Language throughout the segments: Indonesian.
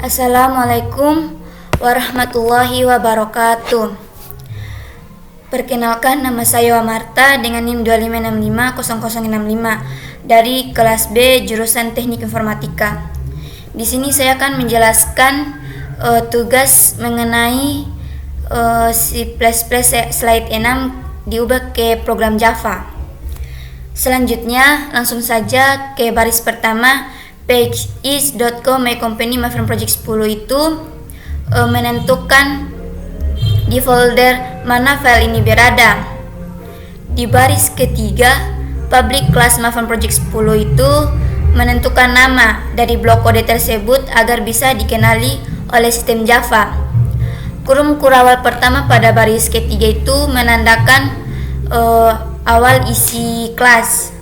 Assalamualaikum warahmatullahi wabarakatuh. Perkenalkan, nama saya Marta dengan NIM 25650065 dari kelas B jurusan Teknik Informatika. Di sini saya akan menjelaskan tugas mengenai C++ slide 6 diubah ke program Java. Selanjutnya langsung saja ke baris pertama. Page is.com my company my friend project 10 itu menentukan di folder mana file ini berada. Di baris ketiga, public class my friend project 10 itu menentukan nama dari blok kode tersebut agar bisa dikenali oleh sistem Java. Kurung kurawal pertama pada baris ketiga itu menandakan awal isi kelas.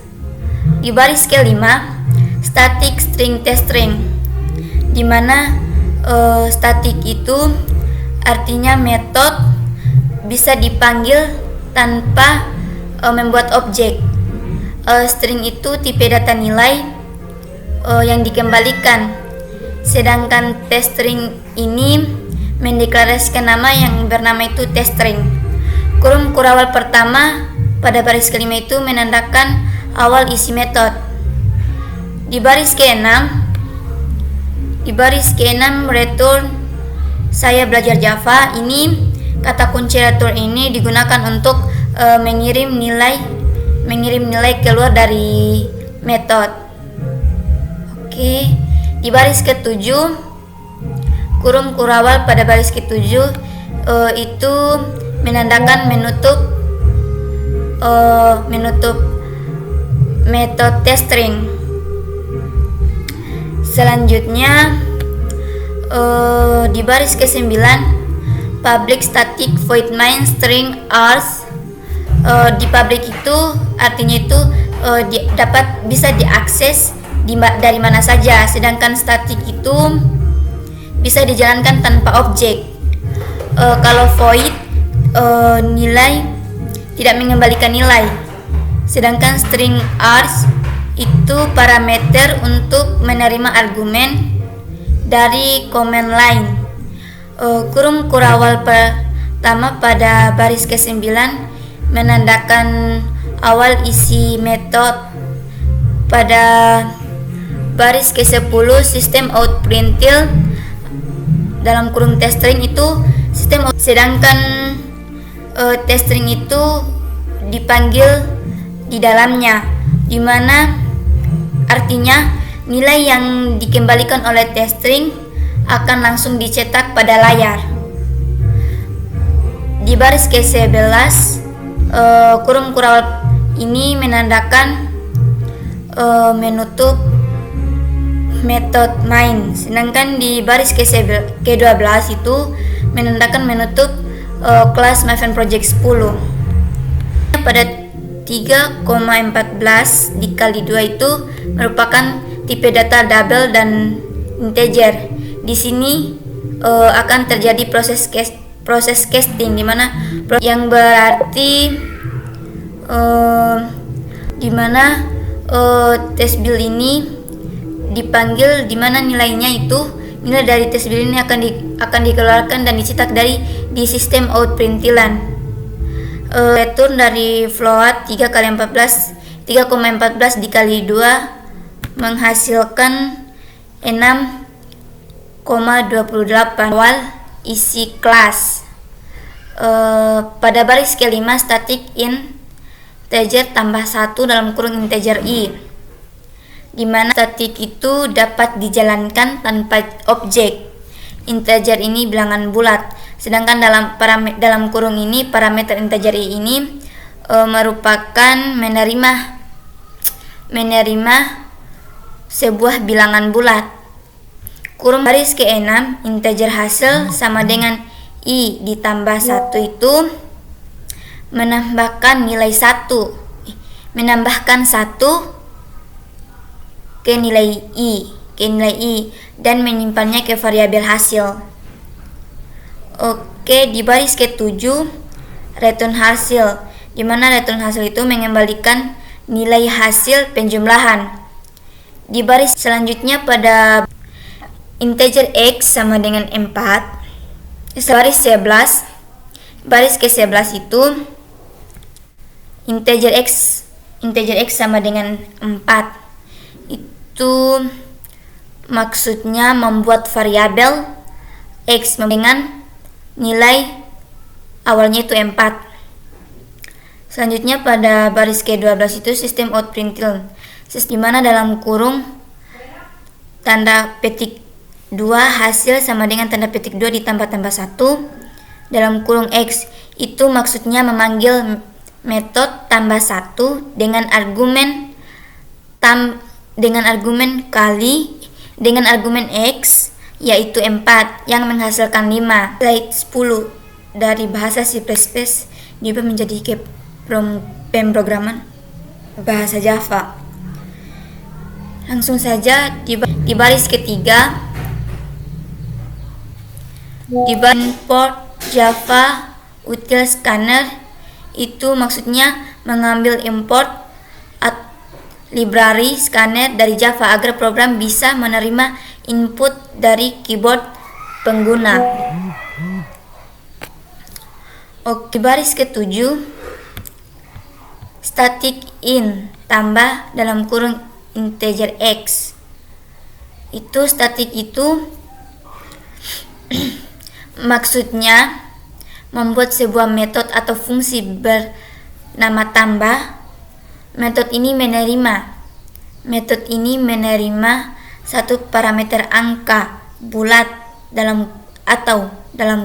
Di baris kelima, static string test string, di mana static itu artinya metode bisa dipanggil tanpa membuat objek. String itu tipe data nilai yang dikembalikan, sedangkan test string ini mendeklarasikan nama yang bernama itu test string. Kurung kurawal pertama pada baris kelima itu menandakan awal isi metode. Di baris ke-6 return saya belajar Java. Ini kata kunci return ini digunakan untuk mengirim nilai keluar dari metode. Oke, di baris ke-7 kurung kurawal pada baris ke-7 itu menandakan menutup metode test string. Selanjutnya di baris ke-9 public static void main string args. Di public itu artinya itu bisa diakses dari mana saja, sedangkan static itu bisa dijalankan tanpa objek. Kalau void nilai tidak mengembalikan nilai, sedangkan string args itu parameter untuk menerima argumen dari command line. Kurung kurawal pertama pada baris ke-9 menandakan awal isi metode. Pada baris ke-10 sistem out printil dalam kurung test string itu sistem out, sedangkan test string itu dipanggil di dalamnya, di mana artinya nilai yang dikembalikan oleh test string akan langsung dicetak pada layar. Di baris ke-11 kurung kurawal ini menandakan menutup metode main, sedangkan di baris ke-12 itu menandakan menutup kelas my friend project 10. Pada 3,14 dikali 2 itu merupakan tipe data double dan integer. Di sini akan terjadi proses casting, di mana yang berarti di mana test bill ini dipanggil, di mana nilainya itu nilai dari test bill ini akan dikeluarkan dan dicetak di sistem out printilan. Return dari float 3,14 dikali 2 menghasilkan 6,28 awal isi kelas. Pada baris kelima static integer tambah 1 dalam kurung integer i, di mana static itu dapat dijalankan tanpa objek. Integer ini bilangan bulat, sedangkan dalam kurung ini parameter integer i ini merupakan menerima sebuah bilangan bulat. Kurung baris ke-6 integer hasil sama dengan i ditambah 1 itu menambahkan 1 ke nilai i dan menyimpannya ke variabel hasil. Oke, di baris ke-7 return hasil, di mana return hasil itu mengembalikan nilai hasil penjumlahan. Di baris selanjutnya pada integer x sama dengan 4. Baris 11. Baris ke-11 itu integer x sama dengan 4. Itu maksudnya membuat variabel x dengan nilai awalnya itu 4. Selanjutnya pada baris ke-12 itu sistem out println, di mana dalam kurung tanda petik 2 hasil sama dengan tanda petik 2 ditambah 1 dalam kurung x. Itu maksudnya memanggil metode tambah 1 dengan argumen kali dengan argumen x yaitu 4 yang menghasilkan 5. Slide 10 dari bahasa C++ diubah menjadi pemrograman bahasa Java. Langsung saja di baris ketiga di import Java util scanner. Itu maksudnya mengambil import library scanner dari Java agar program bisa menerima input dari keyboard pengguna. Oke, baris ke-7 static in tambah dalam kurung integer x. Itu static itu maksudnya membuat sebuah metode atau fungsi bernama tambah. Metode ini menerima satu parameter angka bulat dalam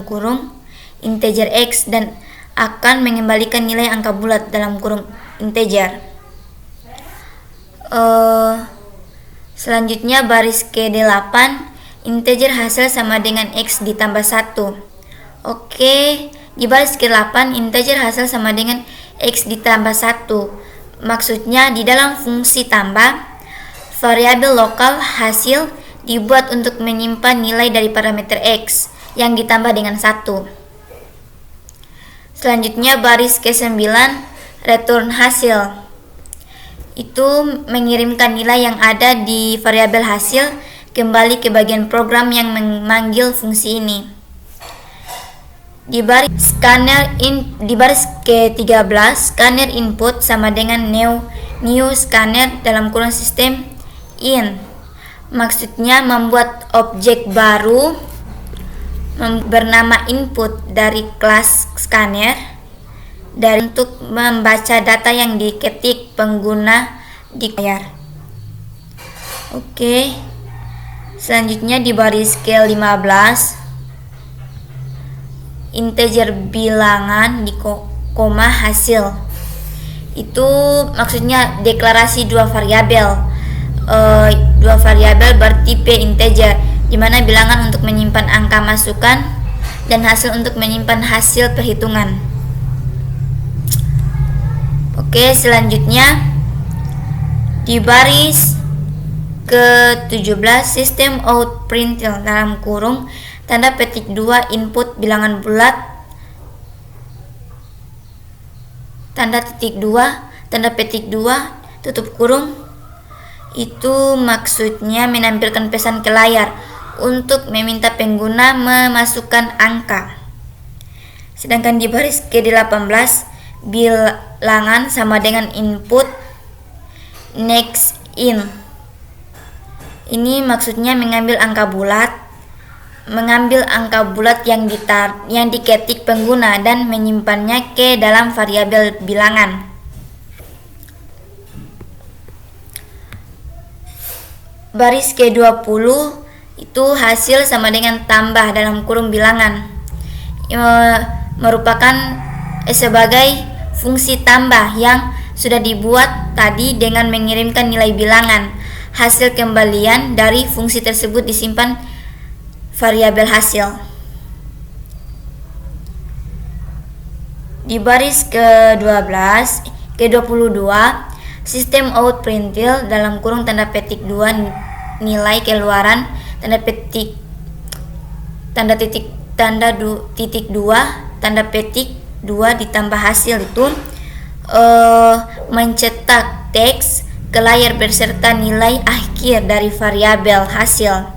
kurung integer x dan akan mengembalikan nilai angka bulat dalam kurung integer. Selanjutnya baris ke-8 integer hasil sama dengan x ditambah 1. Oke, di baris ke-8 integer hasil sama dengan x ditambah 1. Maksudnya di dalam fungsi tambah, variabel lokal hasil dibuat untuk menyimpan nilai dari parameter x yang ditambah dengan 1. Selanjutnya baris ke-9 return hasil. Itu mengirimkan nilai yang ada di variabel hasil kembali ke bagian program yang memanggil fungsi ini. Di baris ke-13 scanner input sama dengan new scanner dalam kurung sistem in. Maksudnya membuat objek baru bernama input dari kelas scanner dan untuk membaca data yang diketik pengguna di layar. Oke. Selanjutnya di baris ke-15 integer bilangan di koma hasil. Itu maksudnya deklarasi dua variabel bertipe integer, di mana bilangan untuk menyimpan angka masukan dan hasil untuk menyimpan hasil perhitungan. Oke, selanjutnya di baris ke-17 sistem out println dalam kurung tanda petik 2 input bilangan bulat tanda petik 2 tutup kurung. Itu maksudnya menampilkan pesan ke layar untuk meminta pengguna memasukkan angka. Sedangkan di baris ke-18 bilangan sama dengan input next in. Ini maksudnya mengambil angka bulat yang diketik pengguna dan menyimpannya ke dalam variabel bilangan. Baris ke-20 itu hasil sama dengan tambah dalam kurung bilangan. Merupakan sebagai fungsi tambah yang sudah dibuat tadi dengan mengirimkan nilai bilangan. Hasil kembalian dari fungsi tersebut disimpan variabel hasil. Di baris ke-22 sistem out println dalam kurung tanda petik 2 nilai keluaran titik 2 tanda petik 2 ditambah hasil itu mencetak teks ke layar beserta nilai akhir dari variabel hasil.